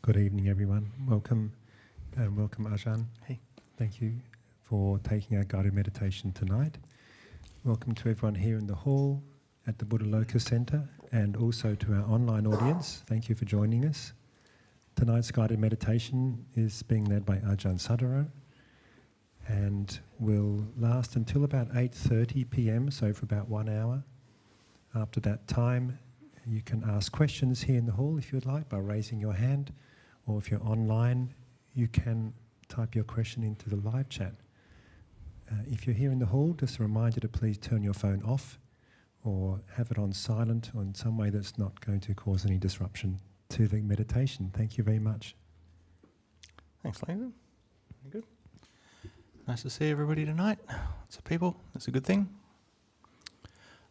Good evening, everyone. Welcome, and welcome, Ajahn. Hey. Thank you for taking our guided meditation tonight. Welcome to everyone here in the hall at the Buddha Loka Centre, and also to our online audience. Thank you for joining us. Tonight's guided meditation is being led by Ajahn Sādaro and will last until about 8:30 p.m, so for about 1 hour. After that time, you can ask questions here in the hall if you'd like by raising your hand, or if you're online, you can type your question into the live chat. If you're here in the hall, just a reminder to please turn your phone off or have it on silent or in some way that's not going to cause any disruption to the meditation. Thank you very much. Thanks, Langdon. Very good. Nice to see everybody tonight. Lots of people. That's a good thing.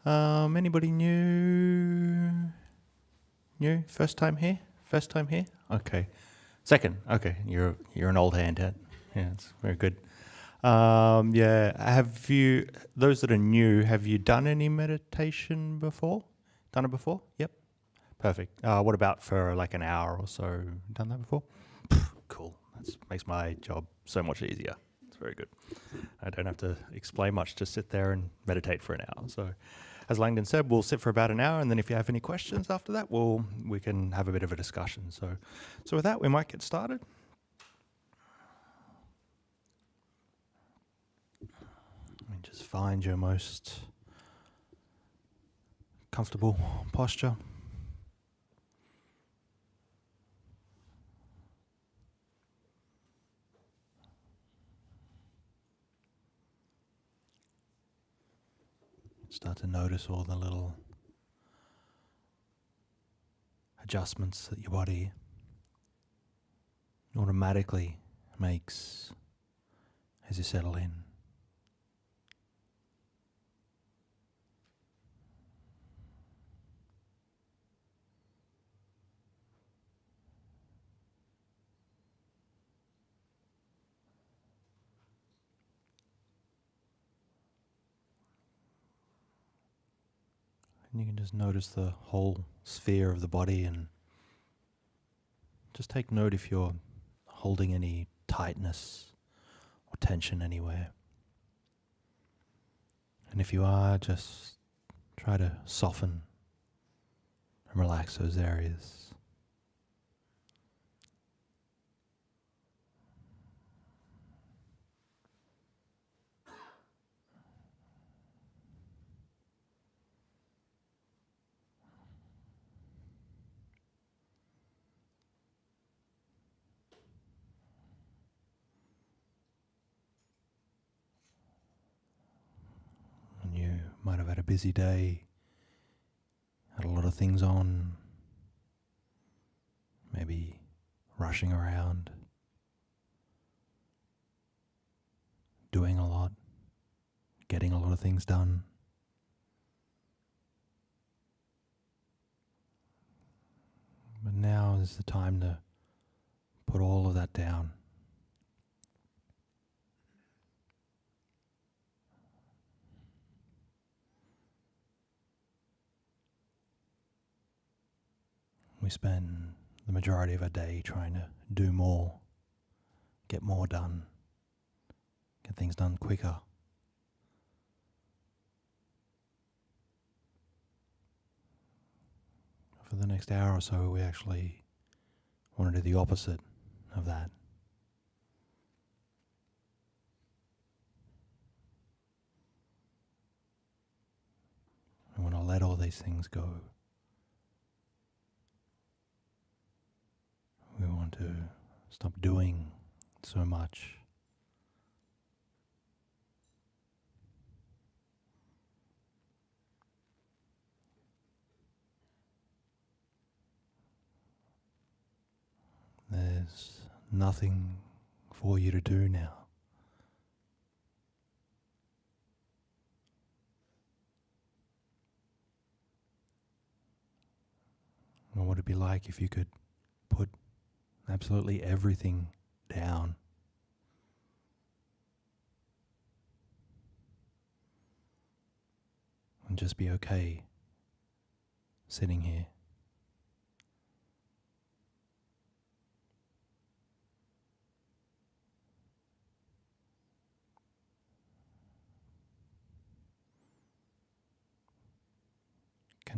Anybody new? New? First time here? First time here? Okay. Second. Okay. You're an old hand, Dad. Yeah, it's very good. Yeah. Have you? Those that are new, have you done any meditation before? Done it before? Yep. Perfect. What about for like an hour or so? Done that before? Cool. That makes my job so much easier. It's very good. I don't have to explain much. Just sit there and meditate for an hour. So, as Langdon said, we'll sit for about an hour, and then if you have any questions after that, we can have a bit of a discussion. So with that, we might get started. And just find your most comfortable posture. Start to notice all the little adjustments that your body automatically makes as you settle in. And you can just notice the whole sphere of the body and just take note if you're holding any tightness or tension anywhere. And if you are, just try to soften and relax those areas. You might have had a busy day, had a lot of things on, maybe rushing around, doing a lot, getting a lot of things done. But now is the time to put all of that down. We spend the majority of our day trying to do more, get more done, get things done quicker. For the next hour or so, we actually want to do the opposite of that. We want to let all these things go. We want to stop doing so much. There's nothing for you to do now. What would it be like if you could put absolutely everything down? And just be okay sitting here.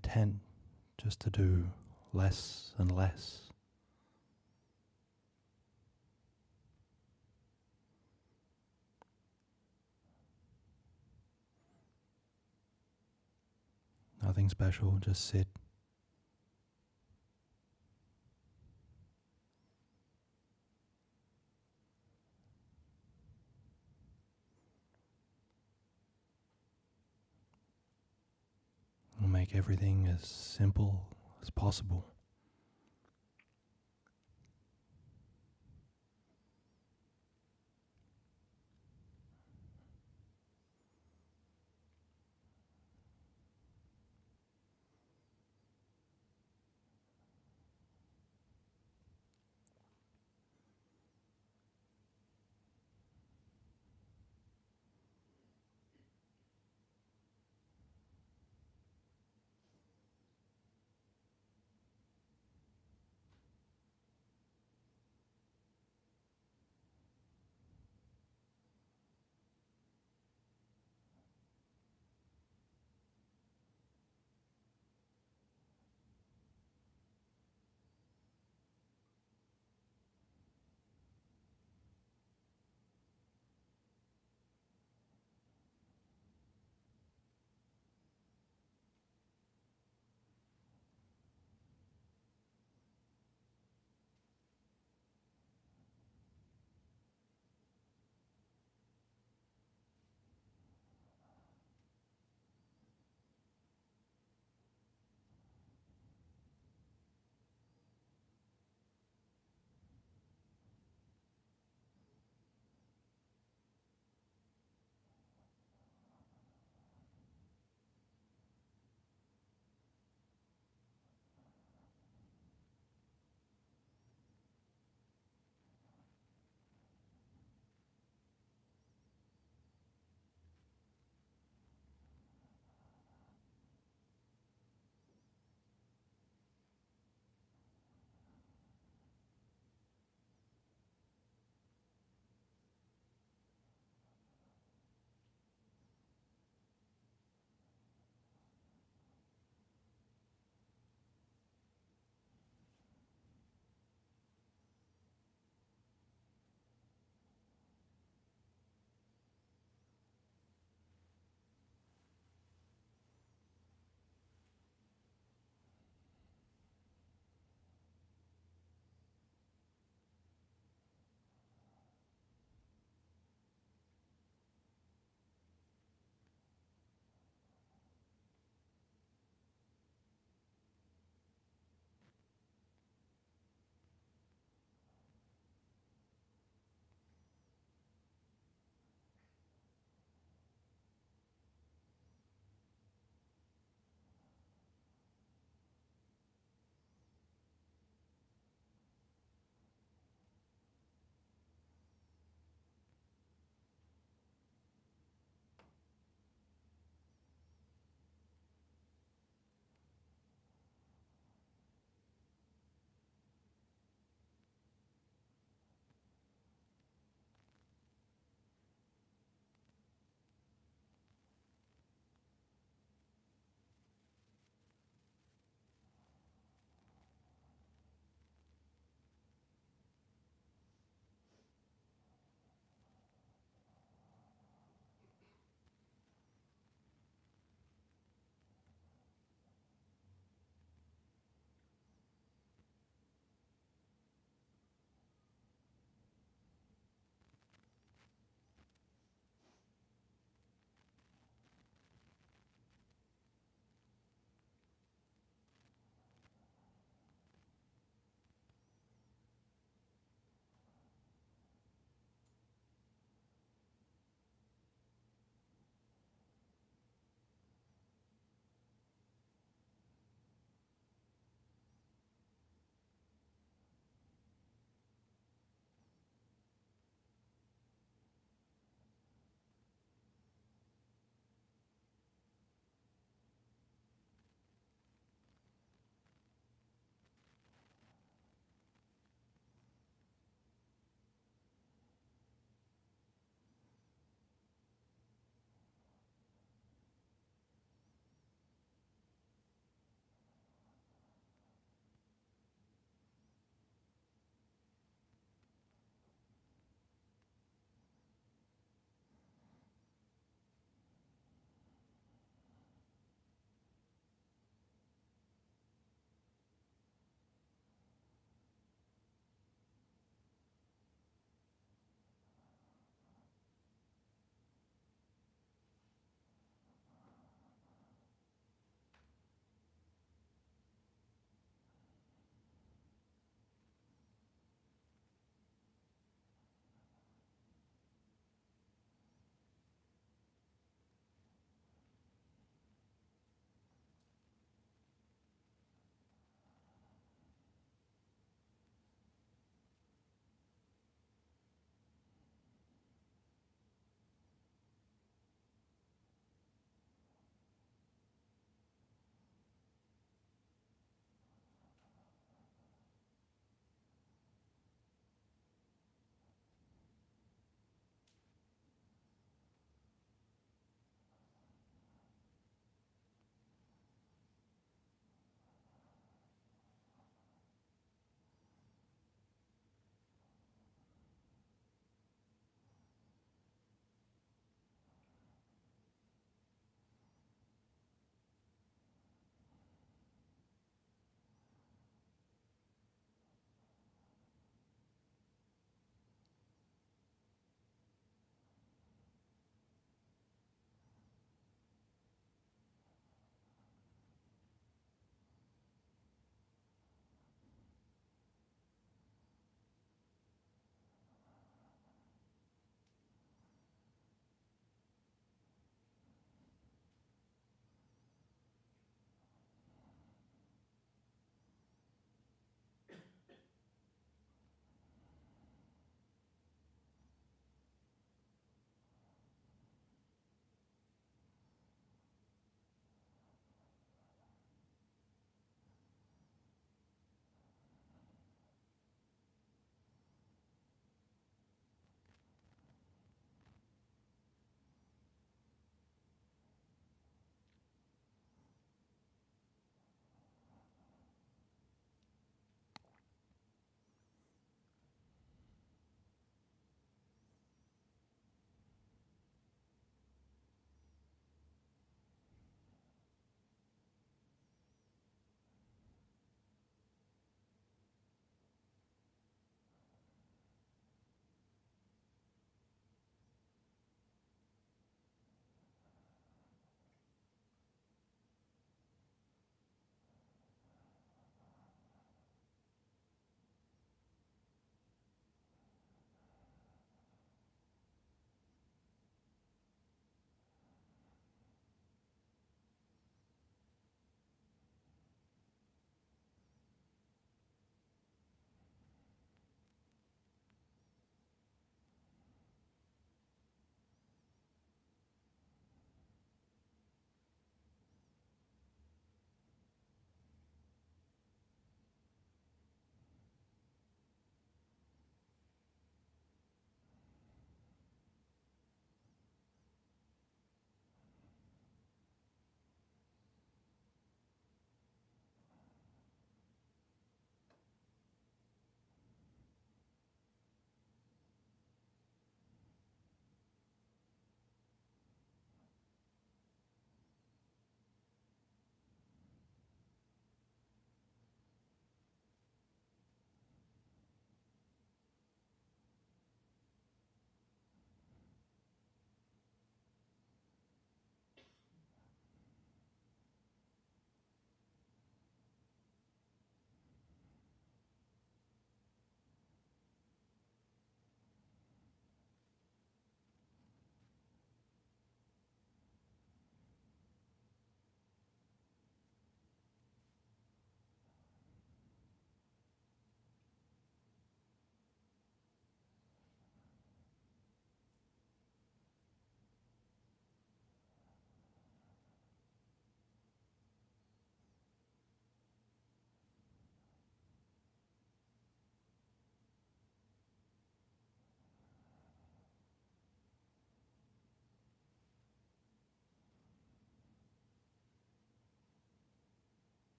content just to do less and less. Nothing special, just sit. We'll make everything as simple as possible.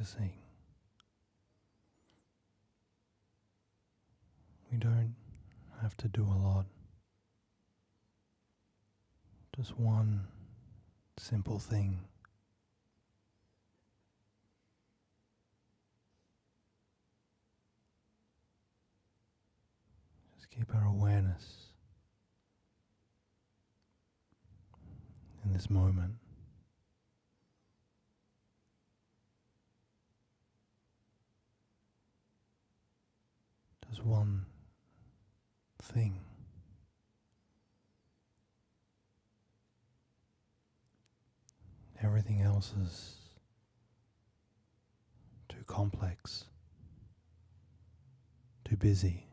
practicing. We don't have to do a lot. Just one simple thing. Just keep our awareness in this moment. Just one thing. Everything else is too complex, too busy.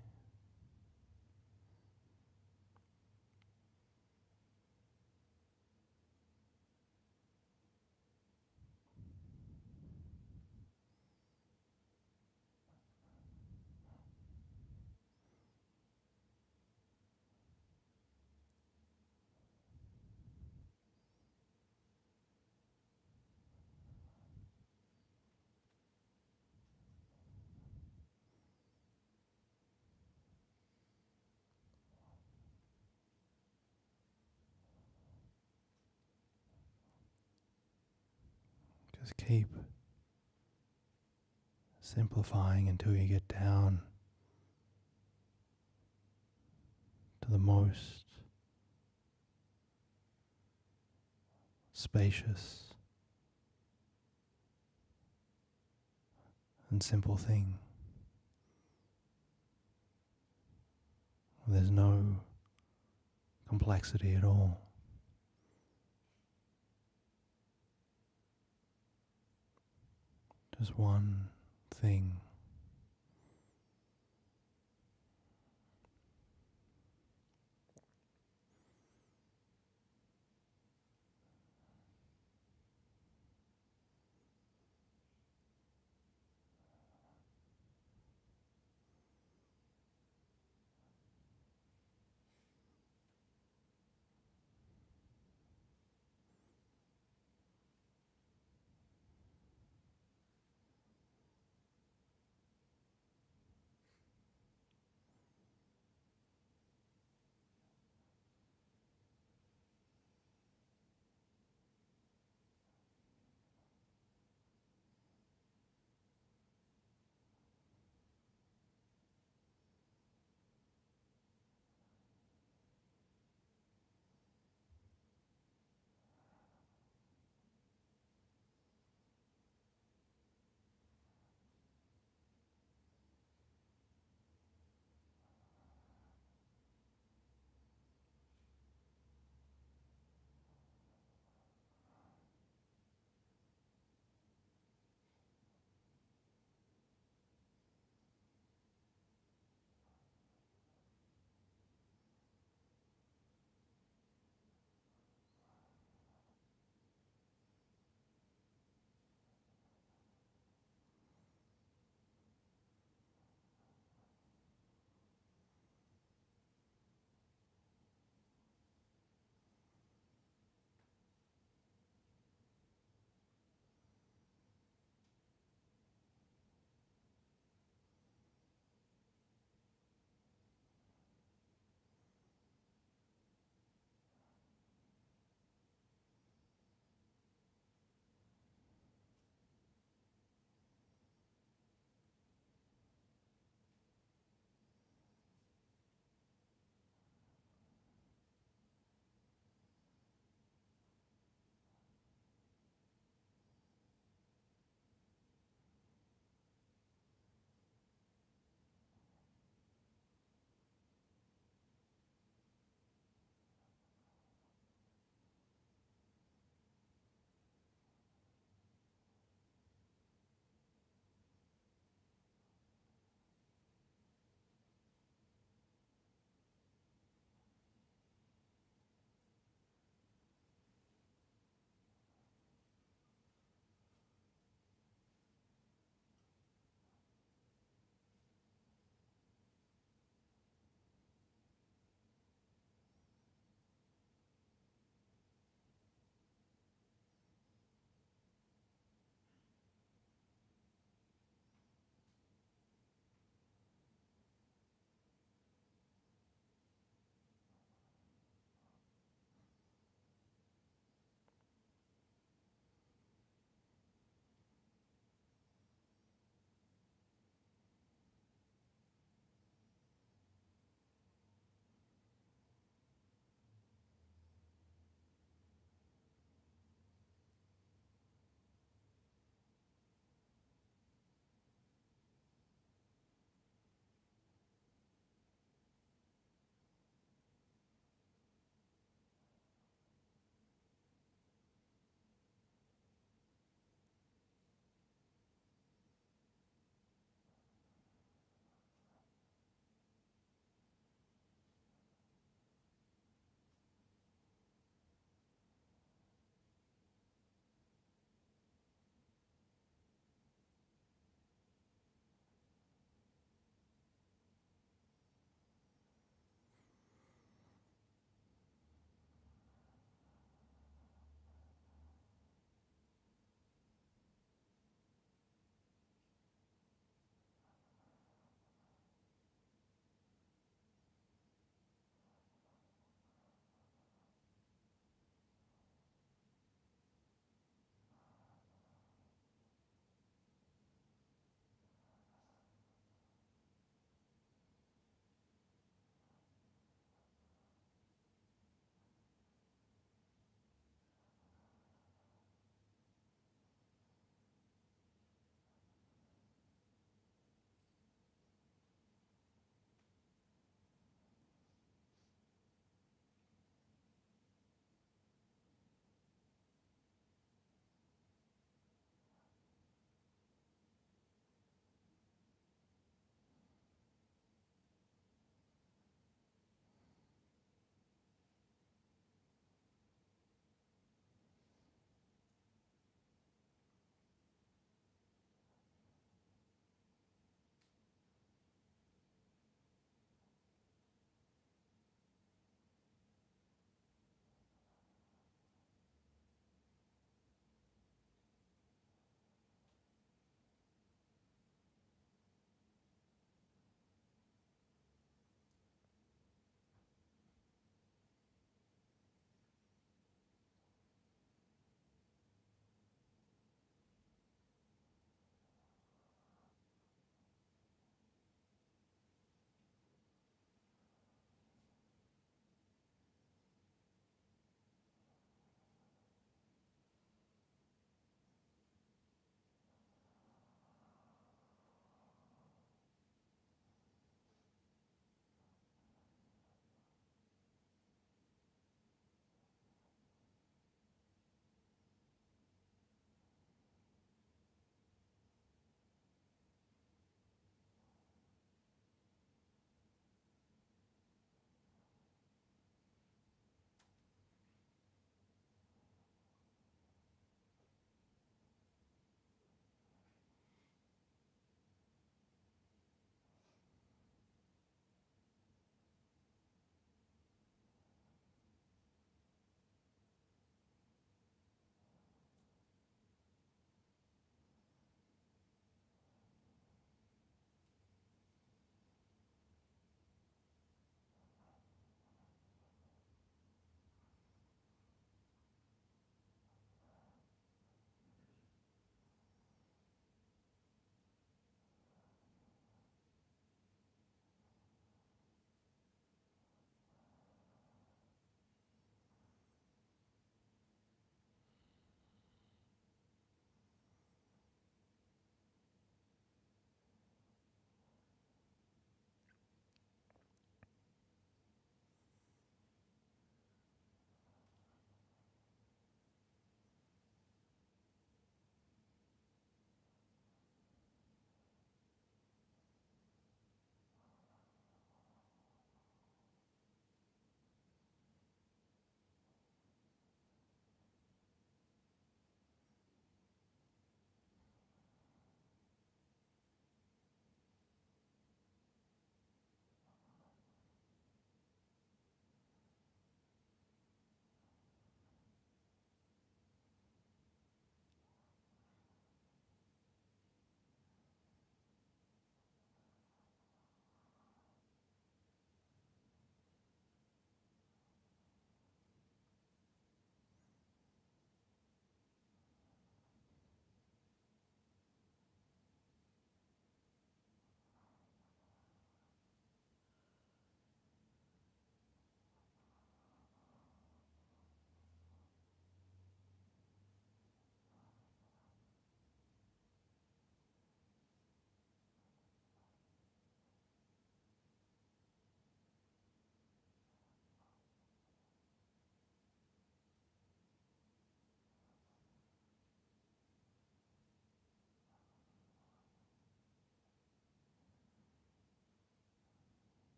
Just keep simplifying until you get down to the most spacious and simple thing. There's no complexity at all. Just one thing.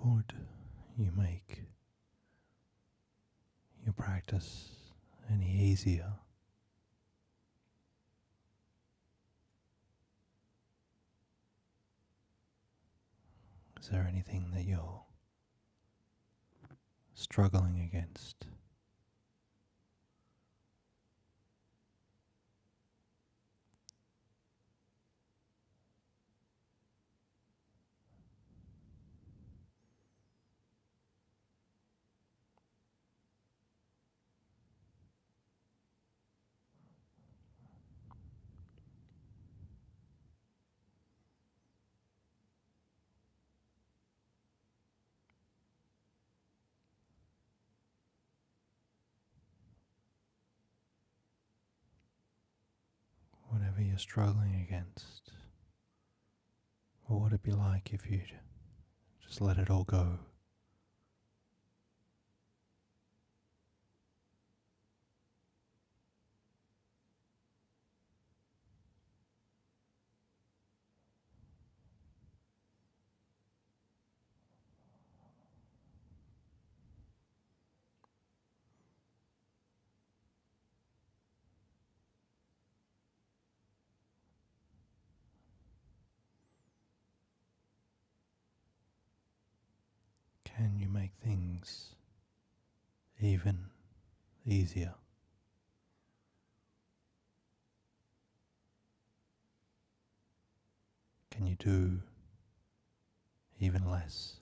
would you make your practice any easier? Is there anything that you're struggling against? Whatever you're struggling against, what would it be like if you just let it all go? Can you make things even easier? Can you do even less?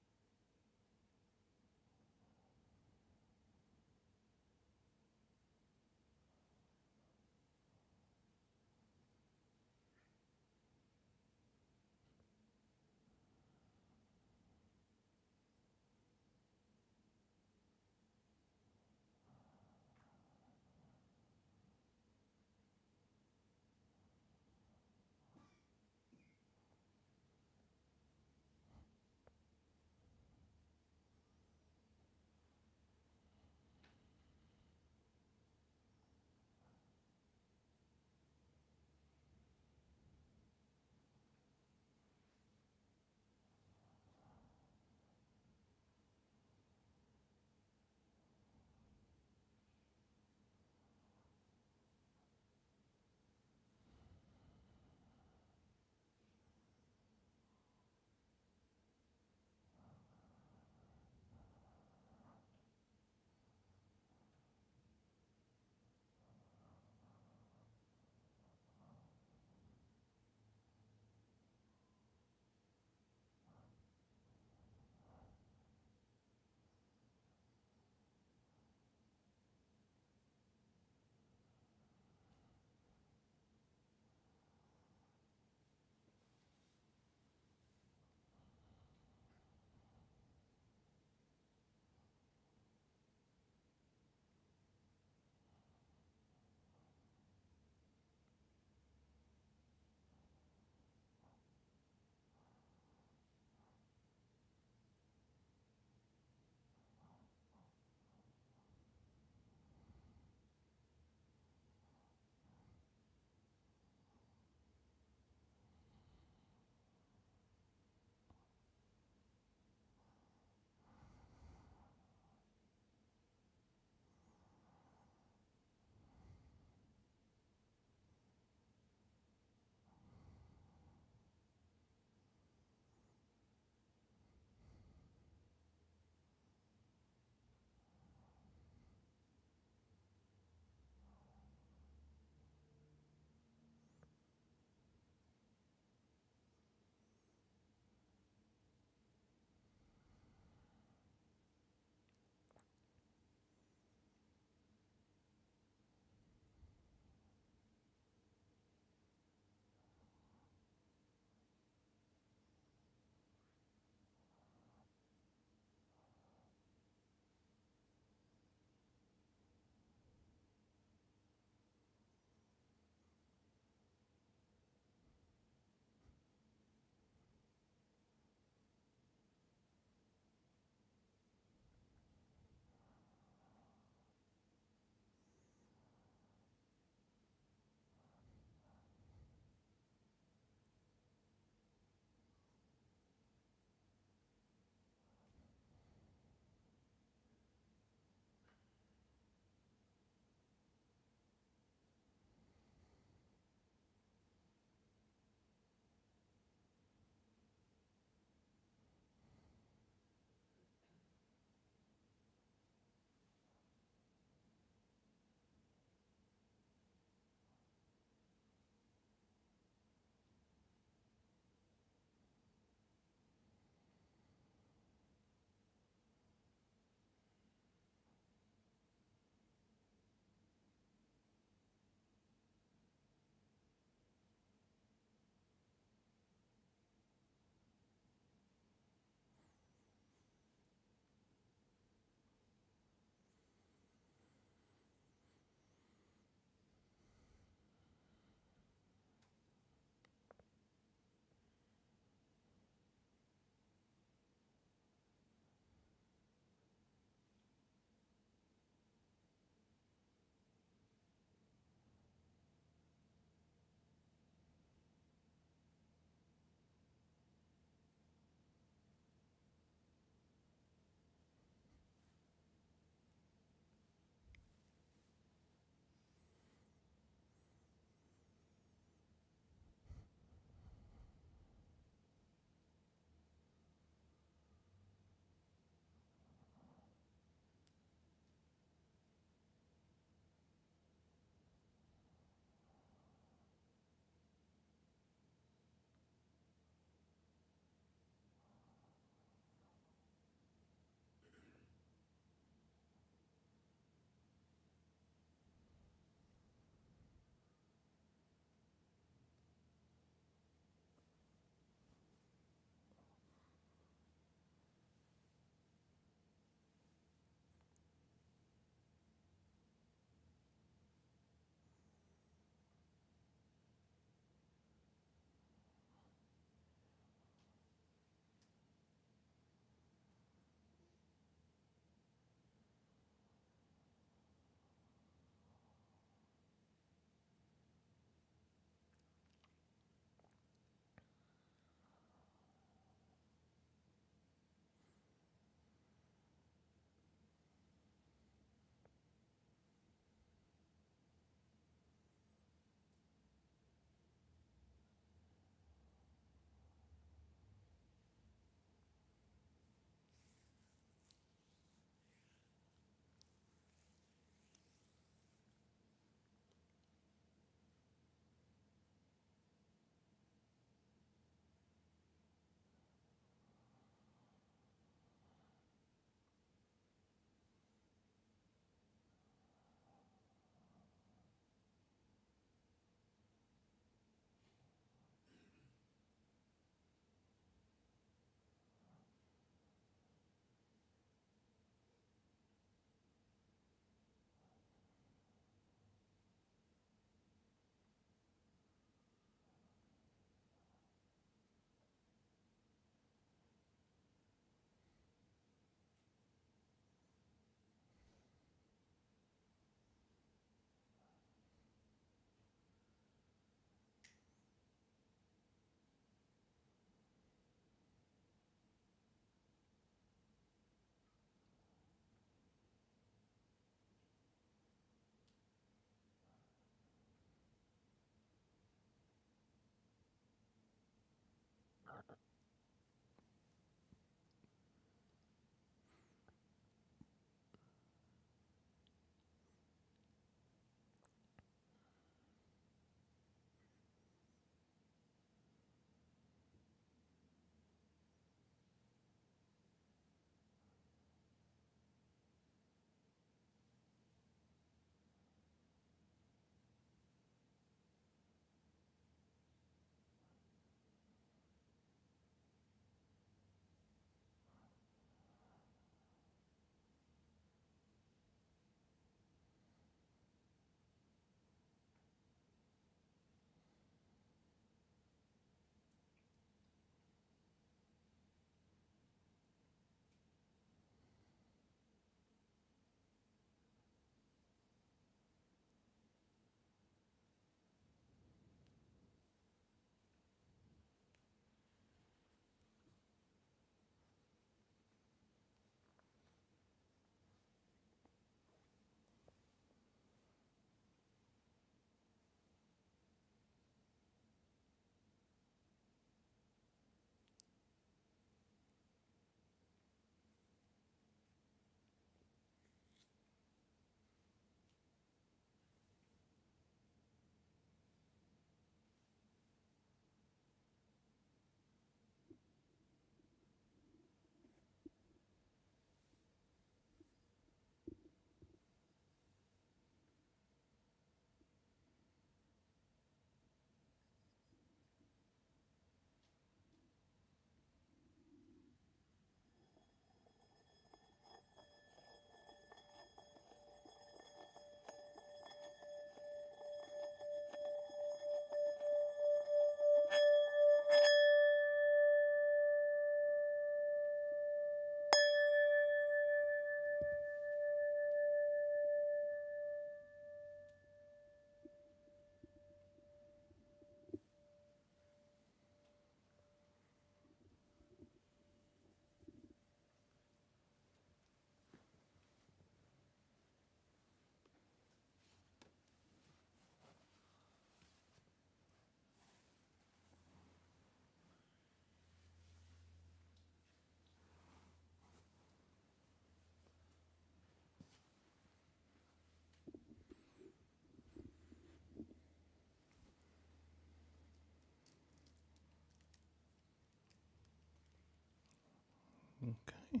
Okay.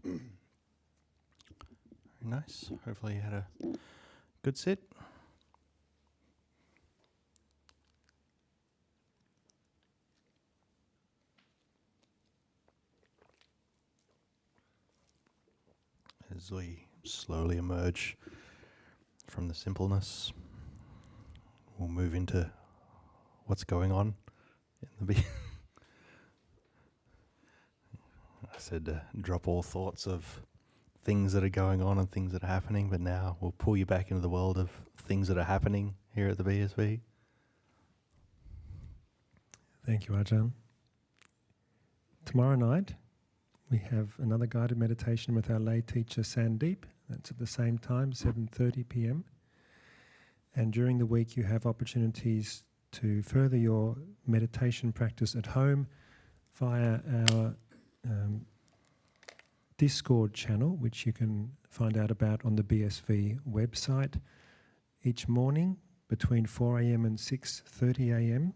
Very nice. Hopefully you had a good sit. As we slowly emerge from the simpleness, we'll move into what's going on in the I said drop all thoughts of things that are going on and things that are happening, but now we'll pull you back into the world of things that are happening here at the BSV. Thank you, Ajahn. Tomorrow night, we have another guided meditation with our lay teacher, Sandeep. That's at the same time, 7:30 p.m. And during the week, you have opportunities to further your meditation practice at home via our Discord channel, which you can find out about on the BSV website each morning between 4 a.m. and 6:30 a.m.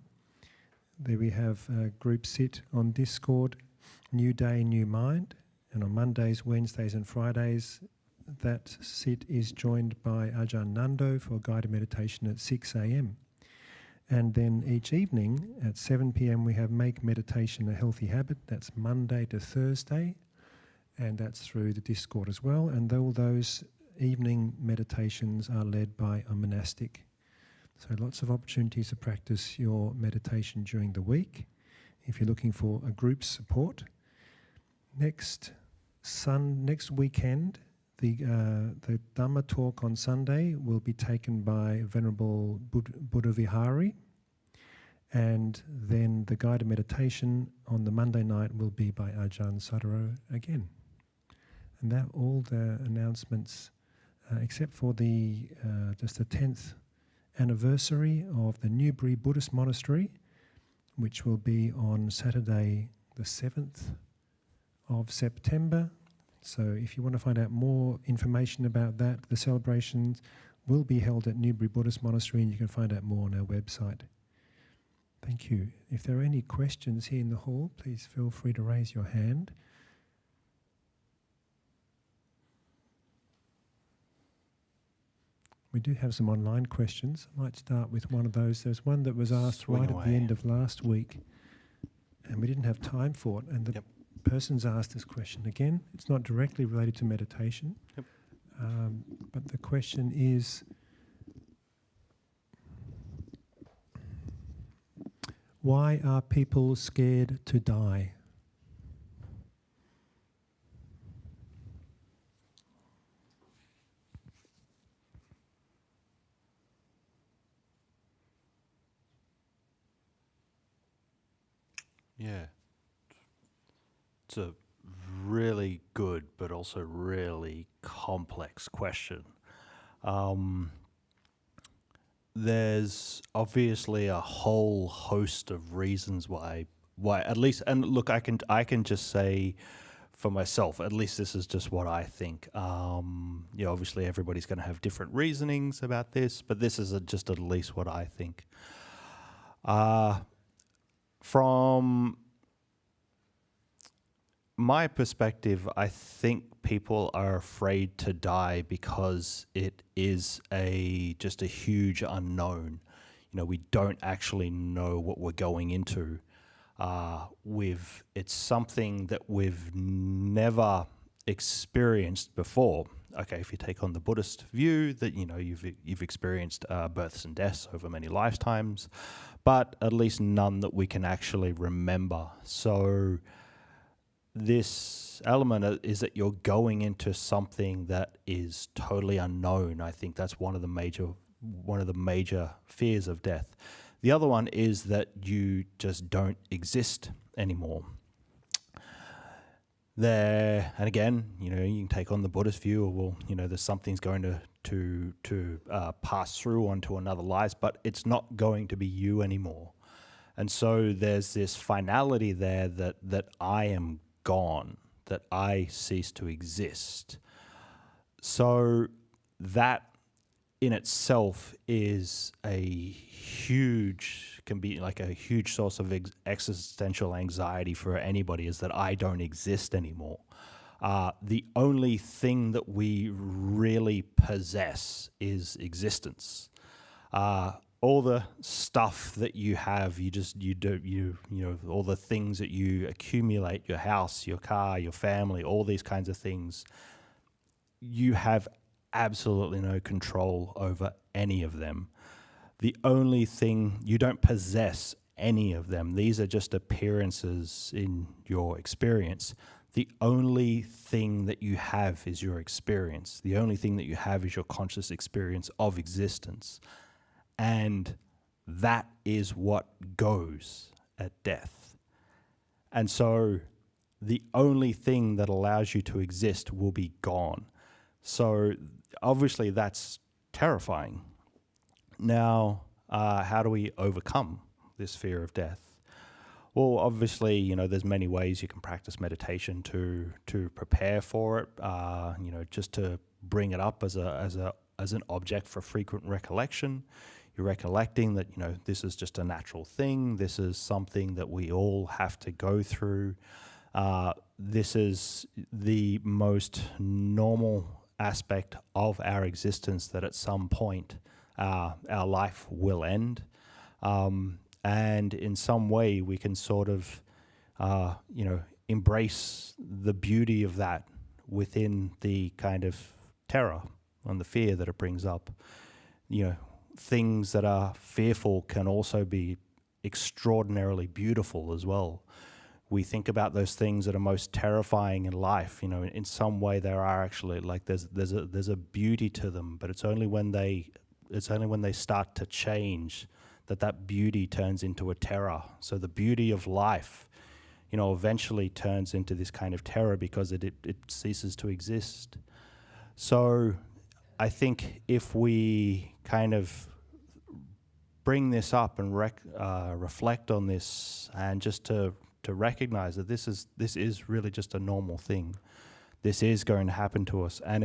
There we have a group sit on Discord, New Day, New Mind. And on Mondays, Wednesdays and Fridays, that sit is joined by Ajahn Nando for guided meditation at 6 a.m. And then each evening at 7 p.m. we have Make Meditation a Healthy Habit. That's Monday to Thursday, and that's through the Discord as well. And all those evening meditations are led by a monastic. So lots of opportunities to practice your meditation during the week if you're looking for a group support. Next weekend, the Dhamma talk on Sunday will be taken by Venerable Buddha Vihari, and then the guided meditation on the Monday night will be by Ajahn Sādaro again. And that all the announcements, except for the just the 10th anniversary of the Newbury Buddhist Monastery, which will be on Saturday the 7th of September. So if you want to find out more information about that, the celebrations will be held at Newbury Buddhist Monastery, and you can find out more on our website. Thank you. If there are any questions here in the hall, please feel free to raise your hand. We do have some online questions. I might start with one of those. There's one that was asked Swing right away. at the end of last week, and we didn't have time for it. And the person's asked this question again. It's not directly related to meditation, but the question is, why are people scared to die? Yeah. It's a really good but also really complex question. There's obviously a whole host of reasons why at least, and look, I can just say for myself, at least this is just what I think. Obviously everybody's going to have different reasonings about this, but this is just at least what I think. From my perspective, I think people are afraid to die because it is just a huge unknown. We don't actually know what we're going into. It's something that we've never experienced before. Okay, if you take on the Buddhist view that you've experienced births and deaths over many lifetimes, but at least none that we can actually remember. So this element is that you're going into something that is totally unknown. I think that's one of the major fears of death. The other one is that you just don't exist anymore. And again, you can take on the Buddhist view of, there's something's going to pass through onto another life, but it's not going to be you anymore. And so there's this finality there that I am gone, that I cease to exist. So that in itself is can be like a huge source of existential anxiety for anybody, is that I don't exist anymore. The only thing that we really possess is existence. All the stuff that you have, all the things that you accumulate, your house, your car, your family, all these kinds of things, you have absolutely no control over any of them. The only thing, you don't possess any of them. These are just appearances in your experience. The only thing that you have is your experience. The only thing that you have is your conscious experience of existence. And that is what goes at death. And so the only thing that allows you to exist will be gone. So obviously that's terrifying. Now, how do we overcome this fear of death? Well, obviously, there's many ways you can practice meditation to prepare for it. Just to bring it up as an object for frequent recollection. You're recollecting that this is just a natural thing. This is something that we all have to go through. This is the most normal aspect of our existence, that at some point our life will end. And in some way we can sort of, embrace the beauty of that within the kind of terror and the fear that it brings up. Things that are fearful can also be extraordinarily beautiful as well. We think about those things that are most terrifying in life. In some way there are actually, like, there's a beauty to them, but it's only when they start to change that beauty turns into a terror. So the beauty of life, eventually turns into this kind of terror because it ceases to exist. So I think if we kind of bring this up and reflect on this, and just to recognize that this is really just a normal thing. This is going to happen to us, and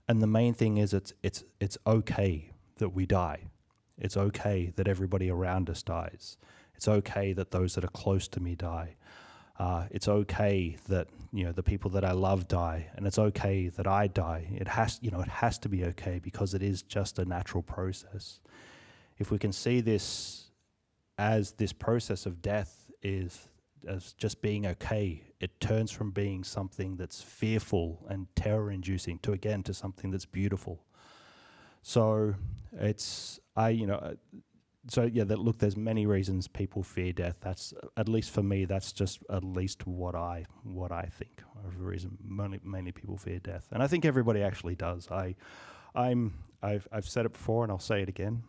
the main thing is it's okay that we die. It's okay that everybody around us dies. It's okay that those that are close to me die. It's okay that the people that I love die, and it's okay that I die. It has to be okay, because it is just a natural process. If we can see this as this process of death as just being okay, it turns from being something that's fearful and terror-inducing to something that's beautiful. So there's many reasons people fear death. That's, at least for me, that's just at least what I think of the reason mainly people fear death. And I think everybody actually does. I've said it before and I'll say it again.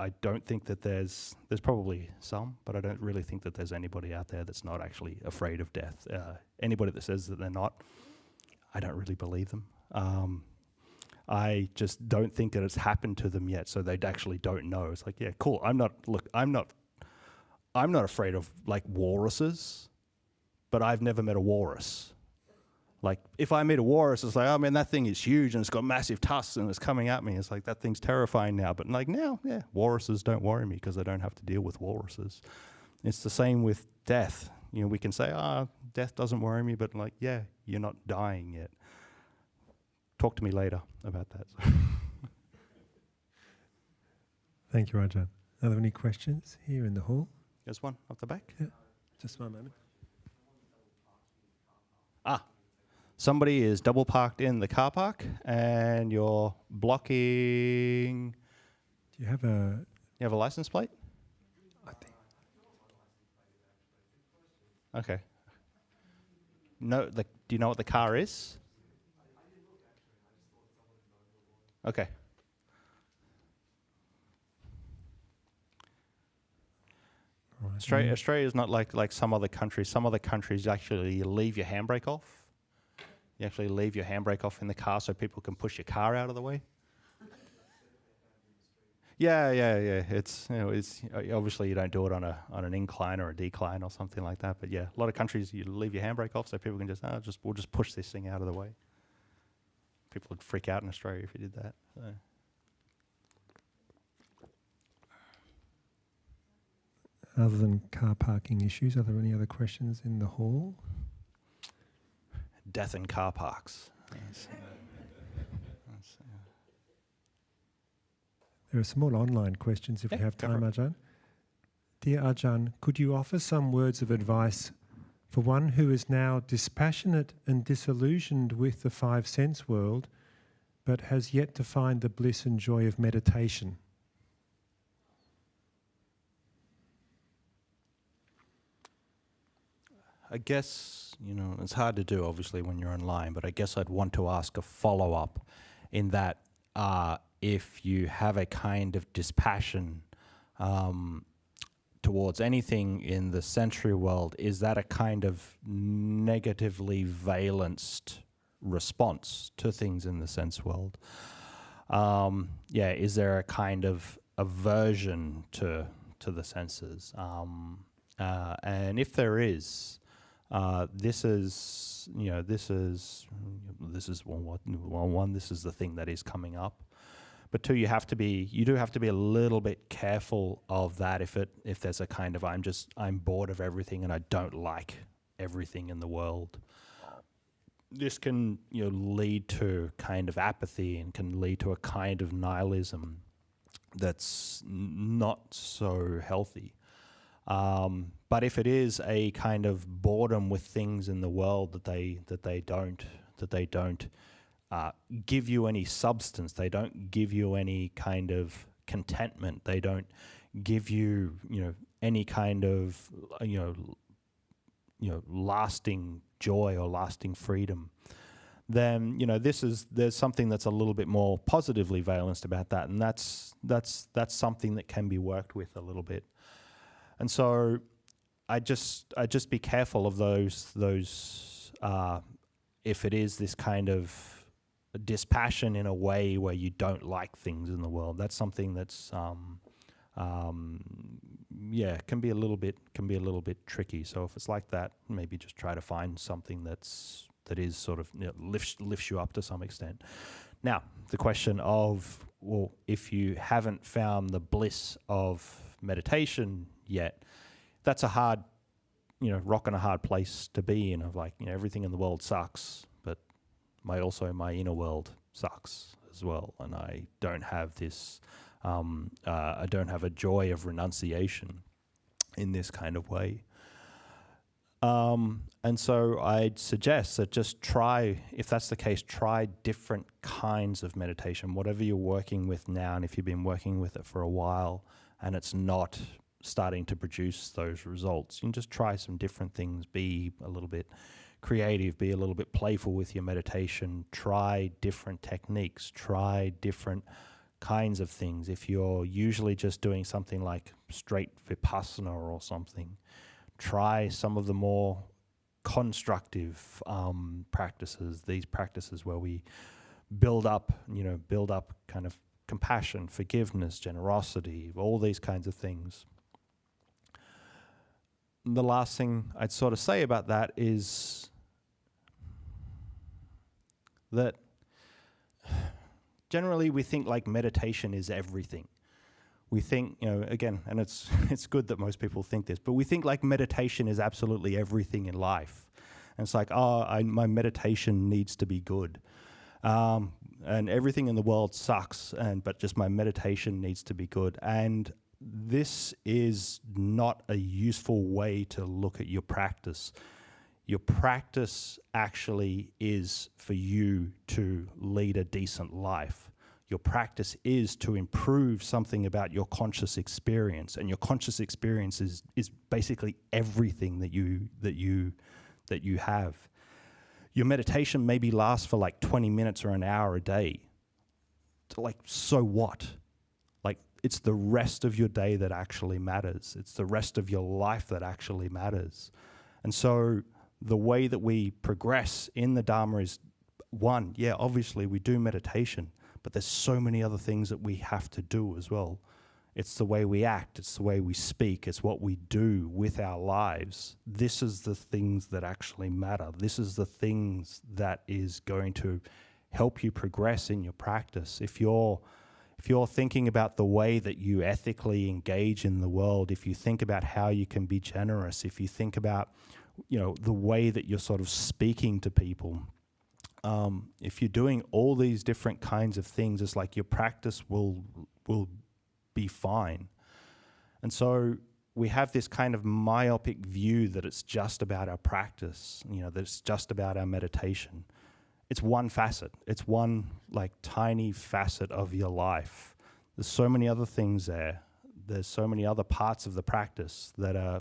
I don't think that there's probably some, but I don't really think that there's anybody out there that's not actually afraid of death. Anybody that says that they're not, I don't really believe them. I just don't think that it's happened to them yet, so they actually don't know. It's like, yeah, cool. I'm not afraid of like walruses, but I've never met a walrus. Like, if I meet a walrus, it's like, oh man, that thing is huge and it's got massive tusks and it's coming at me. It's like, that thing's terrifying now. But like now, yeah, walruses don't worry me because I don't have to deal with walruses. It's the same with death. We can say, death doesn't worry me, but like, yeah, you're not dying yet. Talk to me later about that. Thank you, Ajahn. Are there any questions here in the hall? There's one up the back. Yeah, just one moment. Somebody is double parked in the car park and you're blocking. Do you have a license plate? I think. Okay. No, do you know what the car is? Okay. Right. Australia is not like some other countries. Some other countries actually you leave your handbrake off. You actually leave your handbrake off in the car so people can push your car out of the way. Yeah. It's obviously you don't do it on an incline or a decline or something like that. But yeah, a lot of countries you leave your handbrake off so people can we'll just push this thing out of the way. People would freak out in Australia if you did that. So. Other than car parking issues, are there any other questions in the hall? Death in car parks. There are some more online questions if we have time, Ajahn. Dear Ajahn, could you offer some words of advice for one who is now dispassionate and disillusioned with the five sense world, but has yet to find the bliss and joy of meditation? I guess, it's hard to do, obviously, when you're online, but I guess I'd want to ask a follow-up in that if you have a kind of dispassion towards anything in the sensory world, is that a kind of negatively valenced response to things in the sense world? Is there a kind of aversion to the senses? And if there is, this is the thing that is coming up. But two, you do have to be a little bit careful of that. If there's a kind of I'm bored of everything and I don't like everything in the world, this can lead to kind of apathy and can lead to a kind of nihilism that's not so healthy. But if it is a kind of boredom with things in the world that they don't give you any substance, they don't give you any kind of contentment, they don't give you any kind of lasting joy or lasting freedom, then there's something that's a little bit more positively valenced about that, and that's something that can be worked with a little bit. And so I just be careful of those if it is this kind of dispassion in a way where you don't like things in the world. That's something that's can be a little bit tricky. So if it's like that, maybe just try to find something that is sort of lifts you up to some extent. Now, the question of, well, if you haven't found the bliss of meditation yet, that's a hard, rock and a hard place to be in, of everything in the world sucks, but my inner world sucks as well, and I don't have this, I don't have a joy of renunciation in this kind of way. And so I'd suggest that just try, if that's the case, try different kinds of meditation, whatever you're working with now, and if you've been working with it for a while and it's not starting to produce those results, you can just try some different things, be a little bit creative, be a little bit playful with your meditation, try different techniques, try different kinds of things. If you're usually just doing something like straight vipassana or something, try some of the more constructive practices, these practices where we build up kind of compassion, forgiveness, generosity, all these kinds of things. The last thing I'd sort of say about that is that generally we think like meditation is everything. We think, again, and it's good that most people think this, but we think like meditation is absolutely everything in life. And it's like, my meditation needs to be good. And everything in the world sucks, but just my meditation needs to be good. And this is not a useful way to look at your practice. Your practice actually is for you to lead a decent life. Your practice is to improve something about your conscious experience, and your conscious experience is basically everything that you have. Your meditation maybe lasts for like 20 minutes or an hour a day. So what? It's the rest of your day that actually matters. It's the rest of your life that actually matters. And so the way that we progress in the Dhamma is, one, obviously we do meditation, but there's so many other things that we have to do as well. It's the way we act, it's the way we speak, it's what we do with our lives. This is the things that actually matter. This is the things that is going to help you progress in your practice. If you're thinking about the way that you ethically engage in the world, if you think about how you can be generous, if you think about, the way that you're sort of speaking to people, if you're doing all these different kinds of things, it's like your practice will be fine. And so we have this kind of myopic view that it's just about our practice, that it's just about our meditation. It's one facet. It's one like tiny facet of your life. There's so many other things there. There's so many other parts of the practice that are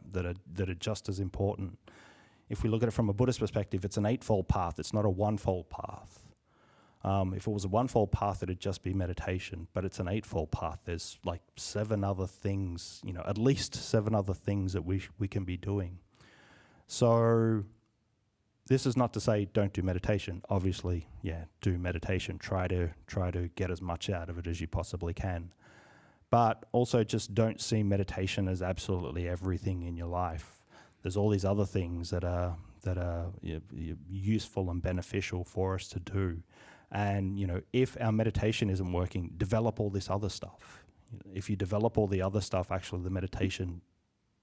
just as important. If we look at it from a Buddhist perspective, it's an eightfold path. It's not a one-fold path. If it was a one-fold path, it'd just be meditation, but it's an eightfold path. There's like 7 other things, at least 7 other things that we can be doing. So this is not to say don't do meditation. Obviously, do meditation. Try to get as much out of it as you possibly can. But also just don't see meditation as absolutely everything in your life. There's all these other things that are useful and beneficial for us to do. And, if our meditation isn't working, develop all this other stuff. If you develop all the other stuff, actually the meditation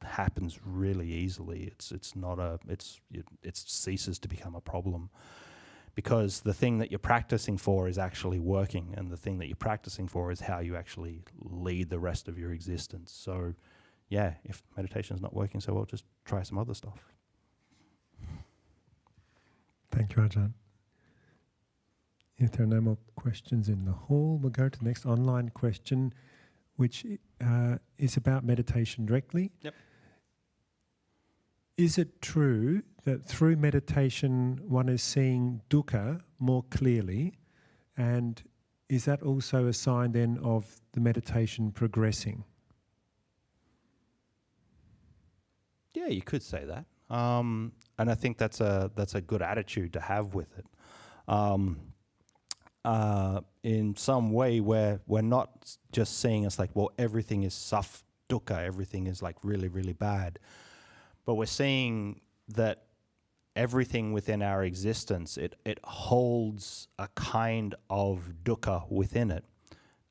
happens really easily. It ceases to become a problem, because the thing that you're practicing for is actually working, and the thing that you're practicing for is how you actually lead the rest of your existence. So, if meditation is not working so well, just try some other stuff. Thank you, Ajahn. If there are no more questions in the hall, we'll go to the next online question, which is about meditation directly. Yep. Is it true that through meditation one is seeing dukkha more clearly? And is that also a sign then of the meditation progressing? Yeah, you could say that. And I think that's a good attitude to have with it. In some way where we're not just seeing it's like, well, everything is dukkha, everything is like really, really bad. But we're seeing that everything within our existence, it holds a kind of dukkha within it.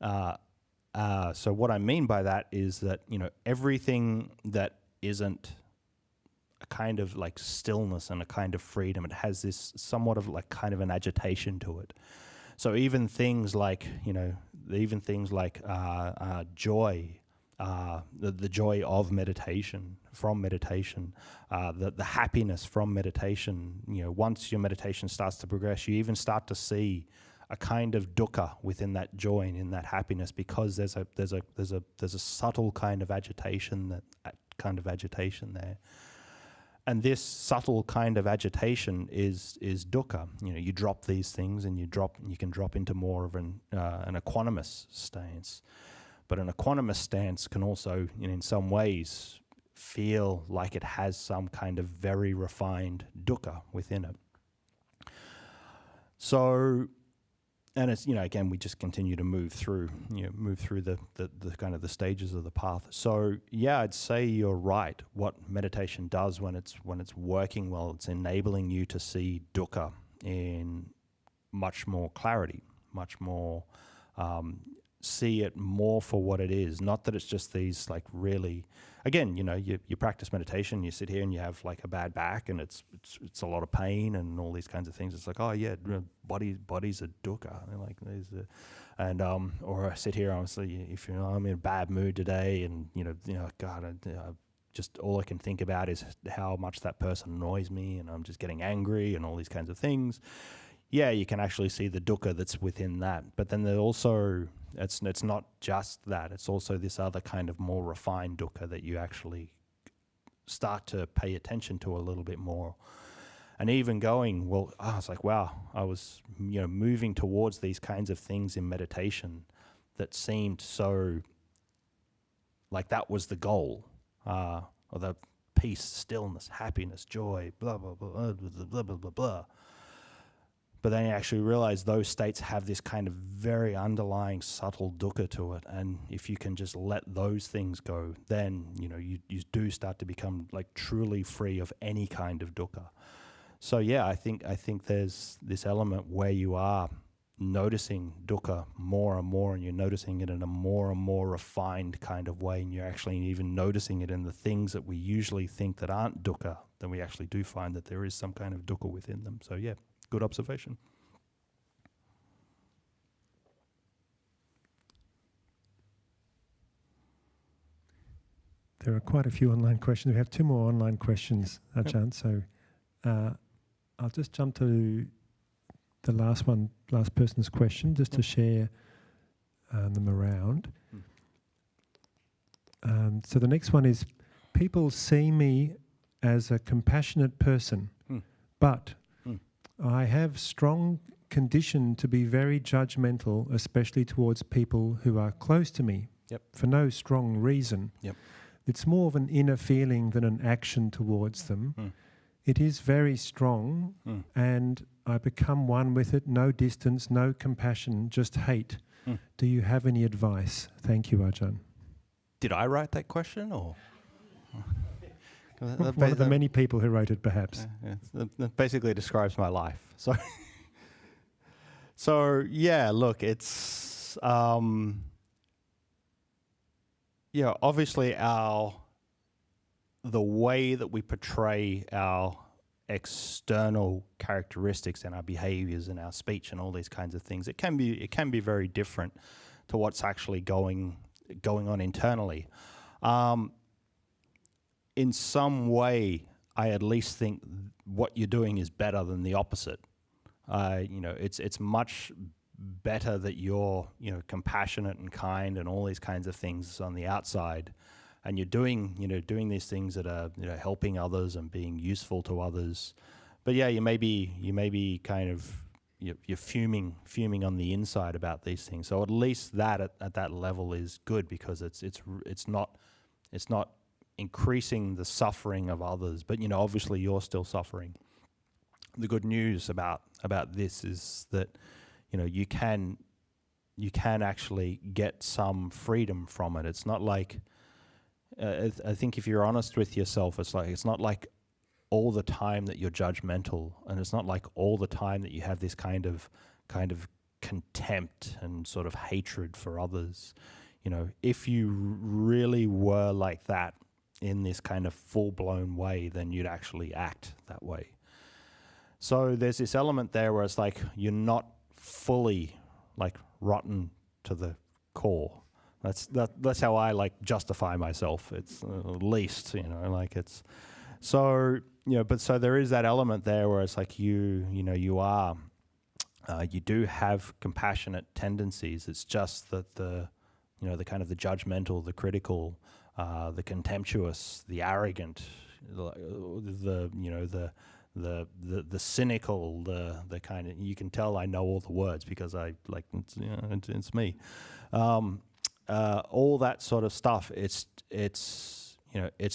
So what I mean by that is that, everything that isn't a kind of like stillness and a kind of freedom, it has this somewhat of like kind of an agitation to it. So even things like, joy, the joy of meditation, from meditation, the happiness from meditation, once your meditation starts to progress, you even start to see a kind of dukkha within that joy and in that happiness, because there's a subtle kind of agitation there. And this subtle kind of agitation is dukkha. You drop these things and you can drop into more of an equanimous stance. But an equanimous stance can also, in some ways, feel like it has some kind of very refined dukkha within it. So, and it's, again, we just continue to move through the kind of the stages of the path. So yeah, I'd say you're right. What meditation does when it's working well, it's enabling you to see dukkha in much more clarity, much more, see it more for what it is. Not that it's just these like really, again, you practice meditation, you sit here and you have like a bad back and it's a lot of pain and all these kinds of things. It's like, oh yeah, body's a dukkha. Or I sit here, honestly, if I'm in a bad mood today and God, just all I can think about is how much that person annoys me and I'm just getting angry and all these kinds of things. Yeah, you can actually see the dukkha that's within that. But then there also, it's not just that. It's also this other kind of more refined dukkha that you actually start to pay attention to a little bit more. And even going, it's like, wow, I was moving towards these kinds of things in meditation that seemed so like that was the goal, or the peace, stillness, happiness, joy, blah, blah, blah, blah, blah, blah, blah, blah. But then you actually realize those states have this kind of very underlying subtle dukkha to it. And if you can just let those things go, then, you do start to become like truly free of any kind of dukkha. So yeah, I think there's this element where you are noticing dukkha more and more, and you're noticing it in a more and more refined kind of way, and you're actually even noticing it in the things that we usually think that aren't dukkha, then we actually do find that there is some kind of dukkha within them. So yeah, good observation. There are quite a few online questions. We have 2 more online questions, Ajahn. Yep. So I'll just jump to the last person's question, just to share them around. So the next one is, people see me as a compassionate person, but I have strong condition to be very judgmental, especially towards people who are close to me, for no strong reason. It's more of an inner feeling than an action towards them. It is very strong, and I become one with it. No distance, no compassion, just hate. Do you have any advice? Thank you, Ajahn. Did I write that question, or? One of the many people who wrote it, perhaps. That basically describes my life. So yeah, look, it's obviously the way that we portray our external characteristics and our behaviors and our speech and all these kinds of things, it can be very different to what's actually going on internally. In some way, I at least think what you're doing is better than the opposite. It's much better that you're compassionate and kind and all these kinds of things on the outside, and you're doing these things that are helping others and being useful to others. But yeah, you may be kind of you're fuming on the inside about these things. So at least that at that level is good, because it's not increasing the suffering of others. But obviously you're still suffering. The good news about this is that you can actually get some freedom from it. It's not like I think if you're honest with yourself, it's not like all the time that you're judgmental, and it's not like all the time that you have this kind of contempt and sort of hatred for others. If you really were like that in this kind of full-blown way, then you'd actually act that way. So there's this element there where it's like you're not fully like rotten to the core. That's how I justify myself. It's at least it's so but so there is that element there where it's like you do have compassionate tendencies. It's just that the kind of the judgmental, the critical, the contemptuous, the arrogant, the cynical, the kind of, you can tell I know all the words because it's me. All that sort of stuff. It's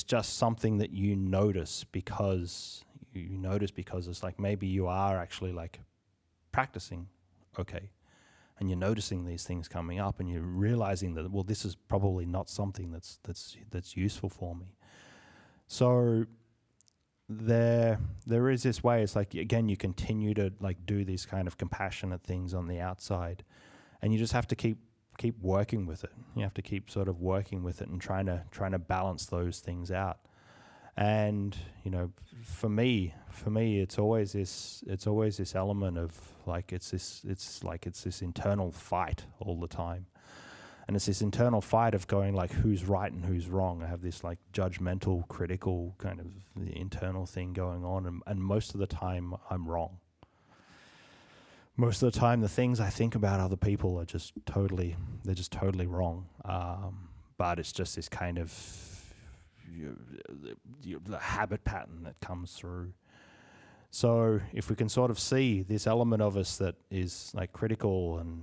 just something that you notice because it's like maybe you are actually like practicing okay, and you're noticing these things coming up, and you're realizing that, well, this is probably not something that's useful for me. So there is this way. It's like, again, you continue to like do these kind of compassionate things on the outside, and you just have to keep working with it. You have to keep sort of working with it and trying to balance those things out. And for me, it's always this element of like it's this internal fight all the time, and it's this internal fight of going like, who's right and who's wrong. I have this like judgmental, critical kind of internal thing going on, and most of the time I'm wrong. Most of the time, the things I think about other people are just totally wrong. But it's just this kind of the habit pattern that comes through. So if we can sort of see this element of us that is like critical and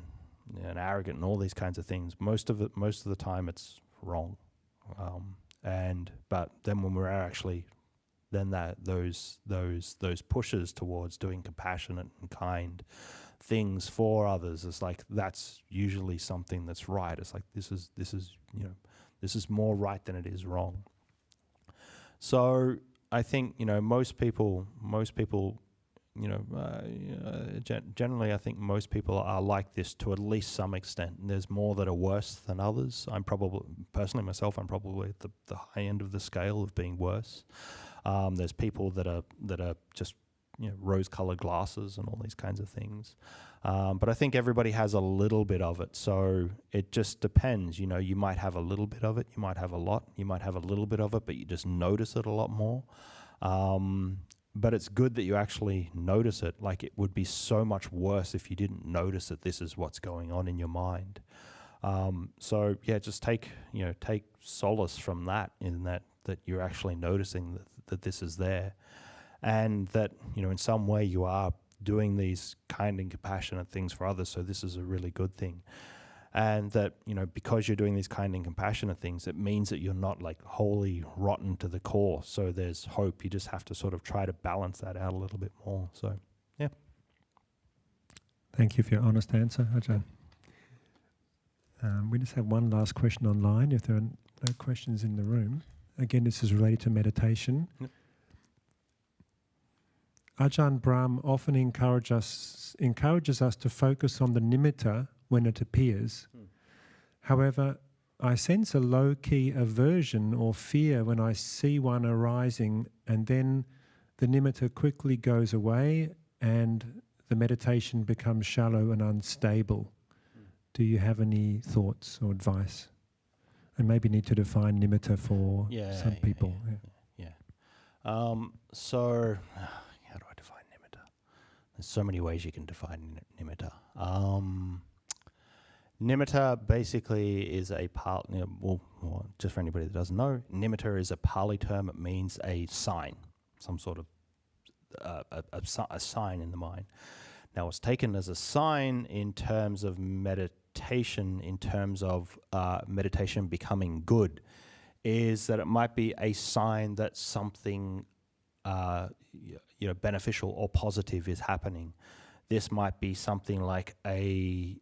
arrogant and all these kinds of things, most of the time it's wrong. But then when we're actually those pushes towards doing compassionate and kind things for others, it's like that's usually something that's right. It's like this is more right than it is wrong. So I think most people generally I think most people are like this to at least some extent. And there's more that are worse than others. I'm probably at the high end of the scale of being worse. There's people that are just rose-colored glasses and all these kinds of things. But I think everybody has a little bit of it. So it just depends. You might have a little bit of it. You might have a lot. You might have a little bit of it, but you just notice it a lot more. But it's good that you actually notice it. Like, it would be so much worse if you didn't notice that this is what's going on in your mind. So yeah, just take solace from that, in that you're actually noticing that this is there, and that in some way you are doing these kind and compassionate things for others. So this is a really good thing. And that, because you're doing these kind and compassionate things, it means that you're not like wholly rotten to the core. So there's hope. You just have to sort of try to balance that out a little bit more. So, yeah. Thank you for your honest answer, Ajahn. We just have one last question online, if there are no questions in the room. Again, this is related to meditation. Yep. Ajahn Brahm often encourages us to focus on the nimitta when it appears. However, I sense a low-key aversion or fear when I see one arising, and then the nimitta quickly goes away and the meditation becomes shallow and unstable. Do you have any thoughts or advice? And maybe need to define nimitta for some people. So, how do I define nimitta? There's so many ways you can define nimitta. Nimitta basically is a just for anybody that doesn't know, nimitta is a Pali term. It means a sign, some sort of a sign in the mind. Now, it's taken as a sign in terms of meditation, in terms of meditation becoming good, is that it might be a sign that something beneficial or positive is happening. This might be something like a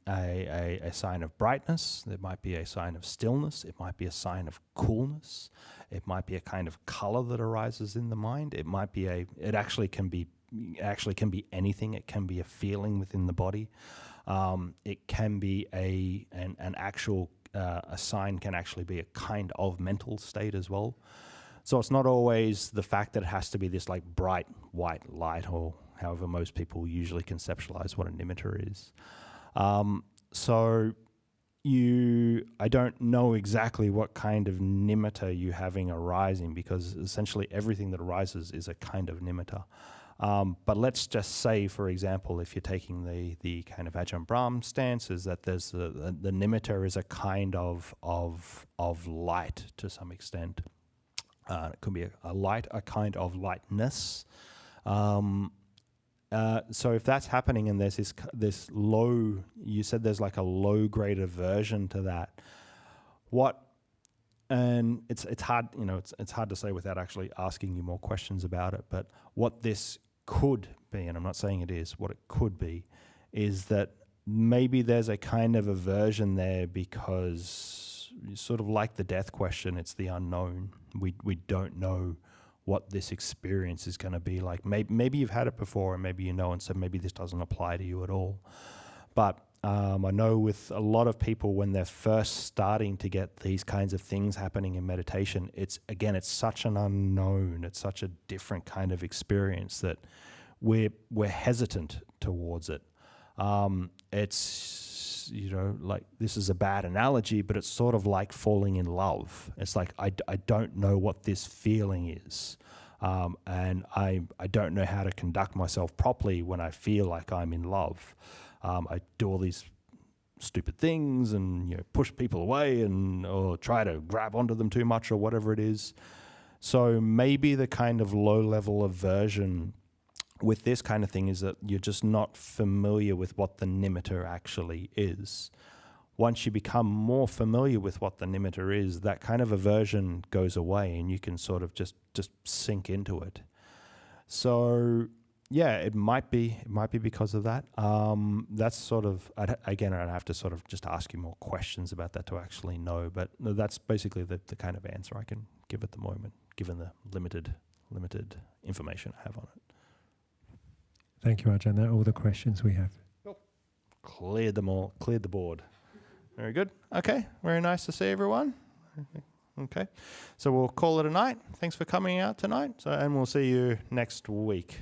sign of brightness. It might be a sign of stillness. It might be a sign of coolness. It might be a kind of color that arises in the mind. It might be it actually can be anything. It can be a feeling within the body. It can be an actual a sign can actually be a kind of mental state as well. So it's not always the fact that it has to be this like bright white light, or however most people usually conceptualize what a nimitta is. I don't know exactly what kind of nimitta you're having arising, because essentially everything that arises is a kind of nimitta. But let's just say, for example, if you're taking the kind of Ajahn Brahm stance, is that there's the nimitta is a kind of light to some extent. It could be a kind of lightness. So if that's happening and there's this low, you said there's like a low grade aversion to that. And it's hard, it's hard to say without actually asking you more questions about it. But what this could be, and I'm not saying it is, what it could be, is that maybe there's a kind of aversion there because, sort of like the death question, it's the unknown. We don't know what this experience is going to be like. Maybe you've had it before, and maybe and so maybe this doesn't apply to you at all. But I know with a lot of people, when they're first starting to get these kinds of things happening in meditation, it's such an unknown, it's such a different kind of experience that we're hesitant towards it. It's, like, this is a bad analogy, but it's sort of like falling in love. It's like, I don't know what this feeling is. And I don't know how to conduct myself properly when I feel like I'm in love. I do all these stupid things and push people away or try to grab onto them too much or whatever it is. So maybe the kind of low-level aversion with this kind of thing is that you're just not familiar with what the nimitta actually is. Once you become more familiar with what the nimitta is, that kind of aversion goes away and you can sort of just sink into it. So yeah, it might be because of that. That's sort of, I'd have to sort of just ask you more questions about that to actually know. But that's basically the kind of answer I can give at the moment, given the limited information I have on it. Thank you, Ajahn. They're all the questions we have. Cleared them all. Cleared the board. Very good. Okay. Very nice to see everyone. Okay. So we'll call it a night. Thanks for coming out tonight. And we'll see you next week.